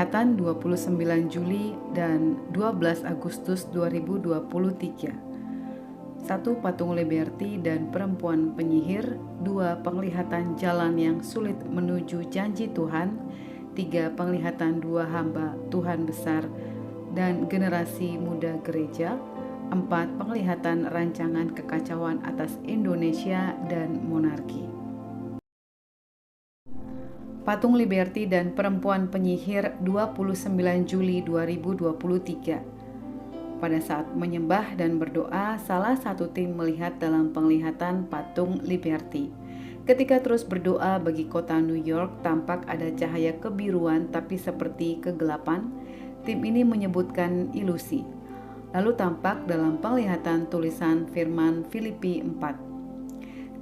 Penglihatan 29 Juli dan 12 Agustus 2023. 1 Patung Liberty dan Perempuan Penyihir. 2 Penglihatan jalan yang sulit menuju janji Tuhan. 3 Penglihatan 2 hamba Tuhan besar dan generasi muda gereja. 4 Penglihatan rancangan kekacauan atas Indonesia dan monarki. Patung Liberty dan Perempuan Penyihir 29 Juli 2023. Pada saat menyembah dan berdoa, salah satu tim melihat dalam penglihatan patung Liberty. Ketika terus berdoa bagi kota New York, tampak ada cahaya kebiruan tapi seperti kegelapan. Tim ini menyebutkan ilusi. Lalu tampak dalam penglihatan tulisan firman Filipi 4.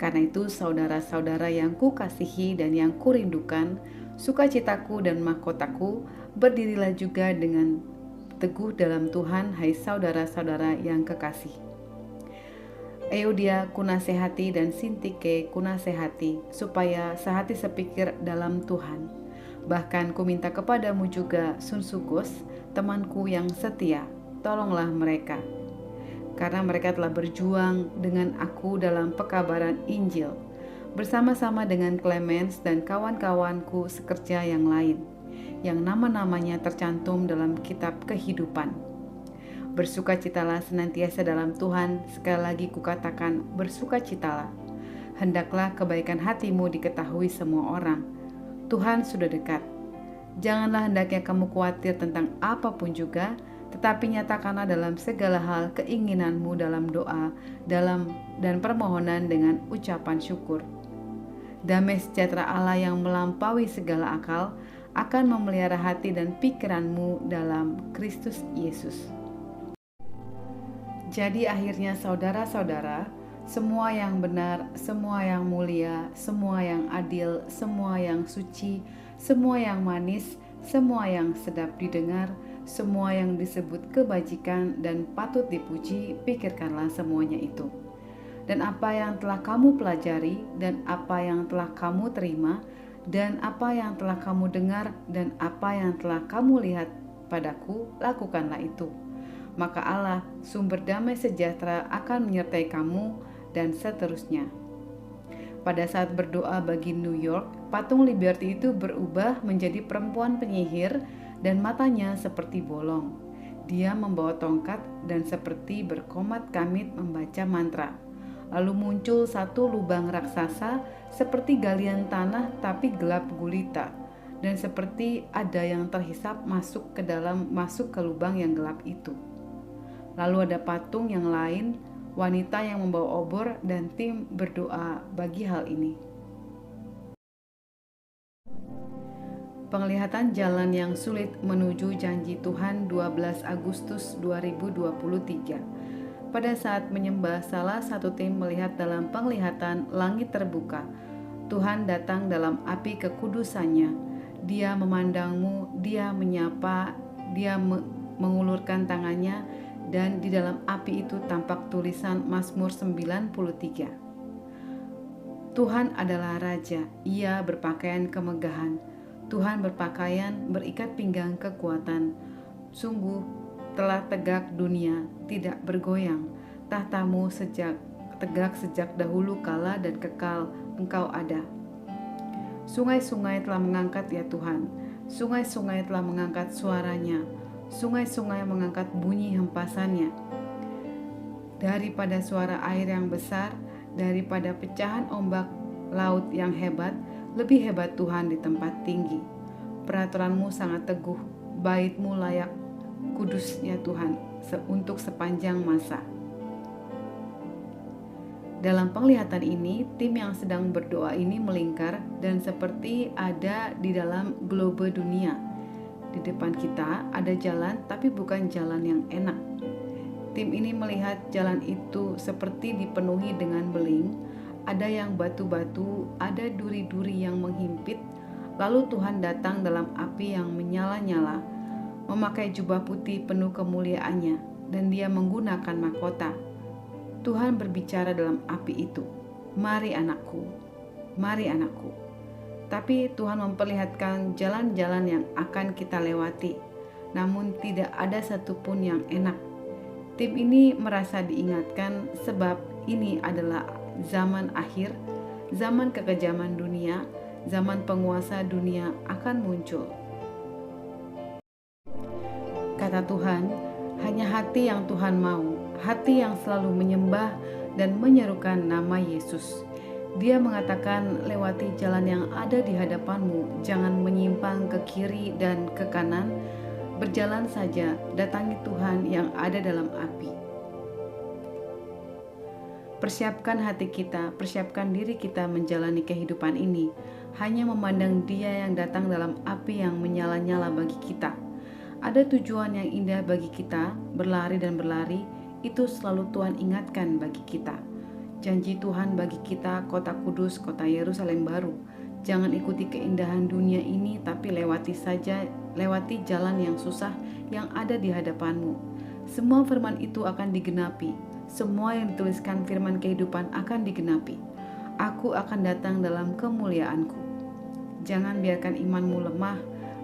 Karena itu saudara-saudara yang kukasihi dan yang kurindukan, sukacitaku dan mahkotaku, berdirilah juga dengan teguh dalam Tuhan, hai saudara-saudara yang kekasih. Euodia kunasehati dan Sintike kunasehati, supaya sehati sepikir dalam Tuhan. Bahkan kuminta kepadamu juga Sunsukos, temanku yang setia, tolonglah mereka. Karena mereka telah berjuang dengan aku dalam pekabaran Injil, bersama-sama dengan Clemens dan kawan-kawanku sekerja yang lain, yang nama-namanya tercantum dalam kitab kehidupan. Bersukacitalah senantiasa dalam Tuhan, sekali lagi kukatakan bersukacitalah. Hendaklah kebaikan hatimu diketahui semua orang. Tuhan sudah dekat. Janganlah hendaknya kamu khawatir tentang apapun juga, tetapi nyatakanlah dalam segala hal keinginanmu dalam doa, dan permohonan dengan ucapan syukur. Damai sejahtera Allah yang melampaui segala akal akan memelihara hati dan pikiranmu dalam Kristus Yesus. Jadi akhirnya saudara-saudara, semua yang benar, semua yang mulia, semua yang adil, semua yang suci, semua yang manis, semua yang sedap didengar, semua yang disebut kebajikan dan patut dipuji, pikirkanlah semuanya itu. Dan apa yang telah kamu pelajari, dan apa yang telah kamu terima, dan apa yang telah kamu dengar, dan apa yang telah kamu lihat padaku, lakukanlah itu. Maka Allah, sumber damai sejahtera, akan menyertai kamu, dan seterusnya. Pada saat berdoa bagi New York, patung Liberty itu berubah menjadi perempuan penyihir dan matanya seperti bolong. Dia membawa tongkat dan seperti berkomat kamit membaca mantra. Lalu muncul satu lubang raksasa seperti galian tanah tapi gelap gulita, dan seperti ada yang terhisap masuk ke lubang yang gelap itu. Lalu ada patung yang lain, wanita yang membawa obor, dan tim berdoa bagi hal ini. Penglihatan jalan yang sulit menuju janji Tuhan 12 Agustus 2023. Pada saat menyembah, salah satu tim melihat dalam penglihatan langit terbuka. Tuhan datang dalam api kekudusannya. Dia memandangmu, dia menyapa, dia mengulurkan tangannya, dan di dalam api itu tampak tulisan Mazmur 93. Tuhan adalah Raja, ia berpakaian kemegahan. Tuhan berpakaian berikat pinggang kekuatan. Sungguh telah tegak dunia, tidak bergoyang. Tahtamu tegak sejak dahulu kala dan kekal Engkau ada. Sungai-sungai telah mengangkat ya Tuhan. Sungai-sungai telah mengangkat suaranya. Sungai-sungai mengangkat bunyi hempasannya. Daripada suara air yang besar, daripada pecahan ombak laut yang hebat, lebih hebat Tuhan di tempat tinggi. Peraturanmu sangat teguh, bait-Mu layak kudus ya Tuhan, untuk sepanjang masa. Dalam penglihatan ini, tim yang sedang berdoa ini melingkar dan seperti ada di dalam globe dunia. Di depan kita ada jalan, tapi bukan jalan yang enak. Tim ini melihat jalan itu seperti dipenuhi dengan beling. Ada yang batu-batu, ada duri-duri yang menghimpit. Lalu Tuhan datang dalam api yang menyala-nyala, memakai jubah putih penuh kemuliaannya, dan dia menggunakan mahkota. Tuhan berbicara dalam api itu, "Mari anakku, mari anakku." Tapi Tuhan memperlihatkan jalan-jalan yang akan kita lewati, namun tidak ada satupun yang enak. Tim ini merasa diingatkan sebab ini adalah zaman akhir, zaman kekejaman dunia, zaman penguasa dunia akan muncul. Kata Tuhan, hanya hati yang Tuhan mau, hati yang selalu menyembah dan menyerukan nama Yesus. Dia mengatakan, lewati jalan yang ada di hadapanmu, jangan menyimpang ke kiri dan ke kanan, berjalan saja, datangi Tuhan yang ada dalam api. Persiapkan hati kita, persiapkan diri kita menjalani kehidupan ini, hanya memandang Dia yang datang dalam api yang menyala-nyala bagi kita. Ada tujuan yang indah bagi kita, berlari dan berlari, itu selalu Tuhan ingatkan bagi kita. Janji Tuhan bagi kita, kota kudus, kota Yerusalem baru. Jangan ikuti keindahan dunia ini, tapi lewati jalan yang susah yang ada di hadapanmu. Semua firman itu akan digenapi. Semua yang dituliskan firman kehidupan akan digenapi. Aku akan datang dalam kemuliaanku. Jangan biarkan imanmu lemah.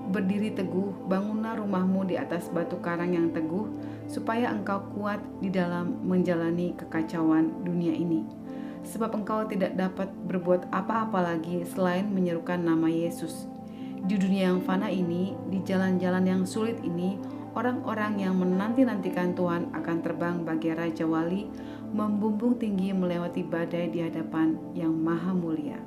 Berdiri teguh, bangunlah rumahmu di atas batu karang yang teguh, supaya engkau kuat di dalam menjalani kekacauan dunia ini. Sebab engkau tidak dapat berbuat apa-apa lagi selain menyerukan nama Yesus. Di dunia yang fana ini, di jalan-jalan yang sulit ini, orang-orang yang menanti-nantikan Tuhan akan terbang bagai Raja Wali, membumbung tinggi melewati badai di hadapan yang maha mulia.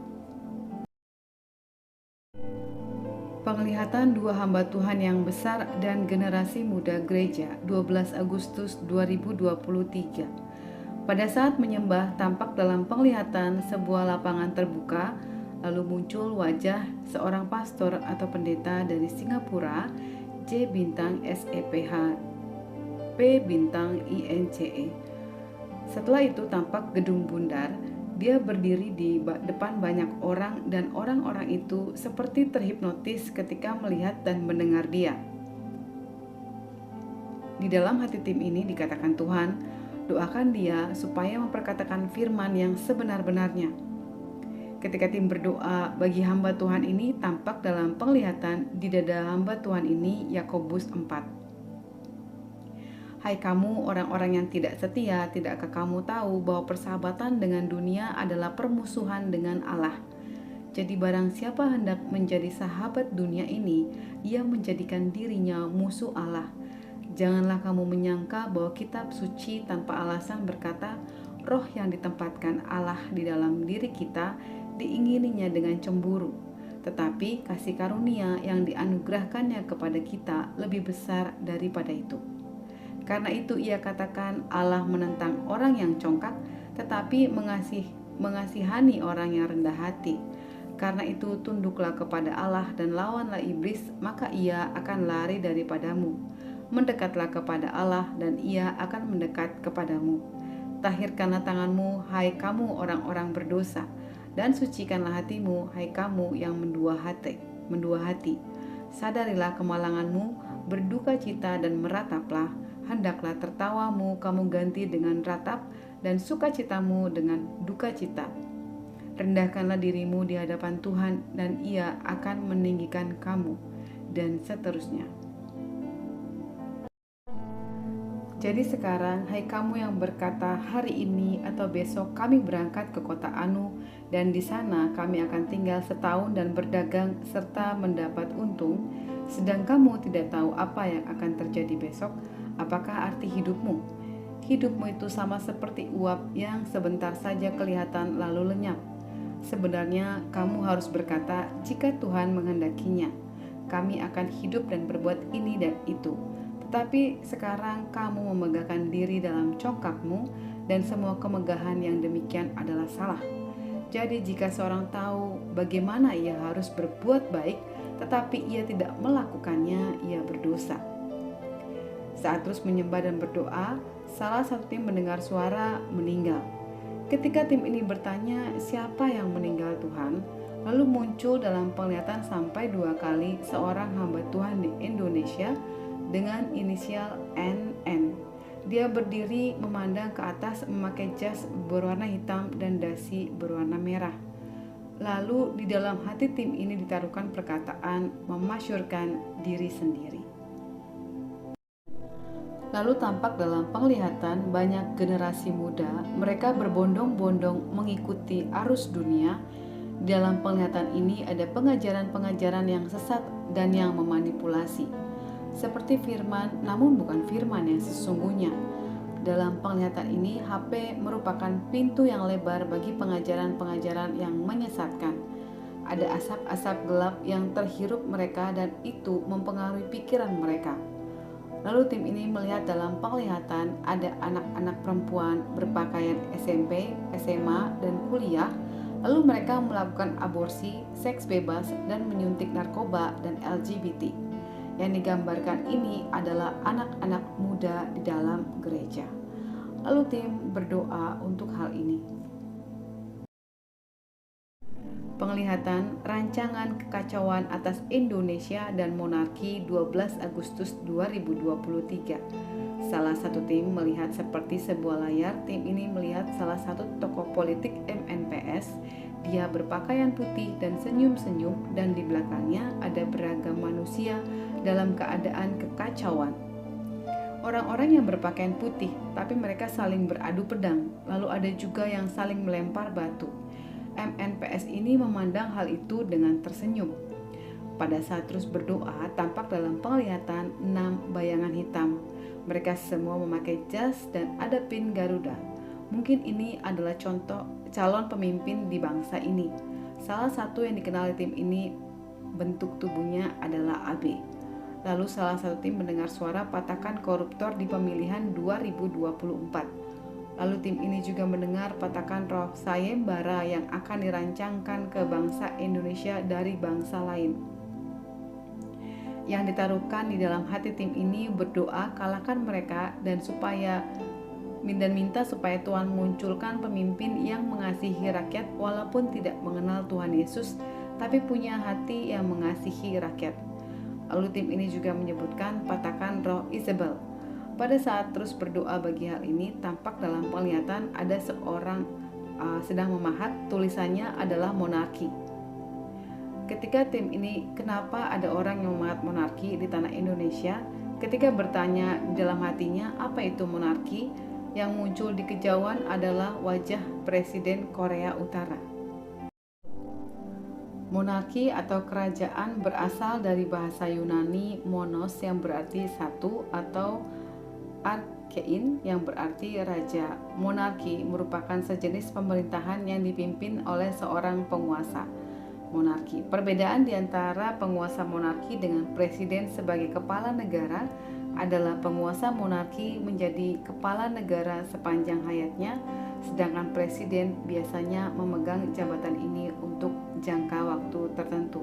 Penglihatan dua hamba Tuhan yang besar dan generasi muda gereja, 12 Agustus 2023. Pada saat menyembah, tampak dalam penglihatan sebuah lapangan terbuka, lalu muncul wajah seorang pastor atau pendeta dari Singapura, J bintang SEPH, P bintang INCE. Setelah itu tampak gedung bundar. Dia berdiri di depan banyak orang dan orang-orang itu seperti terhipnotis ketika melihat dan mendengar dia. Di dalam hati tim ini dikatakan Tuhan, doakan dia supaya memperkatakan firman yang sebenar-benarnya. Ketika tim berdoa bagi hamba Tuhan ini, tampak dalam penglihatan di dada hamba Tuhan ini Yakobus 4. Hai kamu orang-orang yang tidak setia, tidakkah kamu tahu bahwa persahabatan dengan dunia adalah permusuhan dengan Allah? Jadi barang siapa hendak menjadi sahabat dunia ini, ia menjadikan dirinya musuh Allah. Janganlah kamu menyangka bahwa kitab suci tanpa alasan berkata, roh yang ditempatkan Allah di dalam diri kita diingininya dengan cemburu. Tetapi kasih karunia yang dianugerahkannya kepada kita lebih besar daripada itu. Karena itu ia katakan Allah menentang orang yang congkak, tetapi mengasihani orang yang rendah hati. Karena itu tunduklah kepada Allah dan lawanlah iblis, maka ia akan lari daripadamu. Mendekatlah kepada Allah dan ia akan mendekat kepadamu. Tahirkanlah tanganmu, hai kamu orang-orang berdosa, dan sucikanlah hatimu, hai kamu yang mendua hati. Sadarilah kemalanganmu, berduka cita dan merataplah. Hendaklah tertawamu kamu ganti dengan ratap dan sukacitamu dengan duka cita. Rendahkanlah dirimu di hadapan Tuhan dan Ia akan meninggikan kamu, dan seterusnya. Jadi sekarang, hai kamu yang berkata hari ini atau besok kami berangkat ke kota Anu dan di sana kami akan tinggal setahun dan berdagang serta mendapat untung, sedang kamu tidak tahu apa yang akan terjadi besok. Apakah arti hidupmu? Hidupmu itu sama seperti uap yang sebentar saja kelihatan lalu lenyap. Sebenarnya kamu harus berkata, jika Tuhan menghendakinya, kami akan hidup dan berbuat ini dan itu. Tetapi sekarang kamu memegahkan diri dalam congkakmu dan semua kemegahan yang demikian adalah salah. Jadi jika seorang tahu bagaimana ia harus berbuat baik, tetapi ia tidak melakukannya, ia berdosa. Saat terus menyembah dan berdoa, salah satu tim mendengar suara meninggal. Ketika tim ini bertanya, siapa yang meninggal Tuhan? Lalu muncul dalam penglihatan sampai 2 kali seorang hamba Tuhan di Indonesia dengan inisial NN. Dia berdiri memandang ke atas memakai jas berwarna hitam dan dasi berwarna merah. Lalu di dalam hati tim ini ditaruhkan perkataan memasyurkan diri sendiri. Lalu tampak dalam penglihatan banyak generasi muda, mereka berbondong-bondong mengikuti arus dunia. Di dalam penglihatan ini ada pengajaran-pengajaran yang sesat dan yang memanipulasi. Seperti firman, namun bukan firman yang sesungguhnya. Dalam penglihatan ini, HP merupakan pintu yang lebar bagi pengajaran-pengajaran yang menyesatkan. Ada asap-asap gelap yang terhirup mereka dan itu mempengaruhi pikiran mereka. Lalu tim ini melihat dalam penglihatan ada anak-anak perempuan berpakaian SMP, SMA, dan kuliah. Lalu mereka melakukan aborsi, seks bebas, dan menyuntik narkoba dan LGBT. Yang digambarkan ini adalah anak-anak muda di dalam gereja. Lalu tim berdoa untuk hal ini. Penglihatan rancangan kekacauan atas Indonesia dan monarki 12 Agustus 2023. Salah satu tim melihat seperti sebuah layar. Tim ini melihat salah satu tokoh politik MNPS. Dia berpakaian putih dan senyum-senyum, dan di belakangnya ada beragam manusia dalam keadaan kekacauan. Orang-orang yang berpakaian putih, tapi mereka saling beradu pedang. Lalu ada juga yang saling melempar batu. MNPS ini memandang hal itu dengan tersenyum. Pada saat terus berdoa, tampak dalam penglihatan 6 bayangan hitam. Mereka semua memakai jas dan ada pin Garuda. Mungkin ini adalah contoh calon pemimpin di bangsa ini. Salah satu yang dikenali tim ini bentuk tubuhnya adalah AB. Lalu salah satu tim mendengar suara patakan koruptor di pemilihan 2024. Lalu tim ini juga mendengar patakan roh sayembara yang akan dirancangkan ke bangsa Indonesia dari bangsa lain. Yang ditaruhkan di dalam hati tim ini berdoa kalahkan mereka dan minta supaya Tuhan munculkan pemimpin yang mengasihi rakyat walaupun tidak mengenal Tuhan Yesus, tapi punya hati yang mengasihi rakyat. Lalu tim ini juga menyebutkan patakan roh Isabel. Pada saat terus berdoa bagi hal ini, tampak dalam penglihatan ada seorang sedang memahat, tulisannya adalah monarki. Ketika tim ini, kenapa ada orang yang memahat monarki di tanah Indonesia? Ketika bertanya di dalam hatinya, apa itu monarki? Yang muncul di kejauhan adalah wajah Presiden Korea Utara. Monarki atau kerajaan berasal dari bahasa Yunani monos yang berarti satu atau arkein yang berarti raja. Monarki merupakan sejenis pemerintahan yang dipimpin oleh seorang penguasa. Monarki. Perbedaan di antara penguasa monarki dengan presiden sebagai kepala negara adalah penguasa monarki menjadi kepala negara sepanjang hayatnya, sedangkan presiden biasanya memegang jabatan ini untuk jangka waktu tertentu.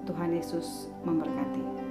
Tuhan Yesus memberkati.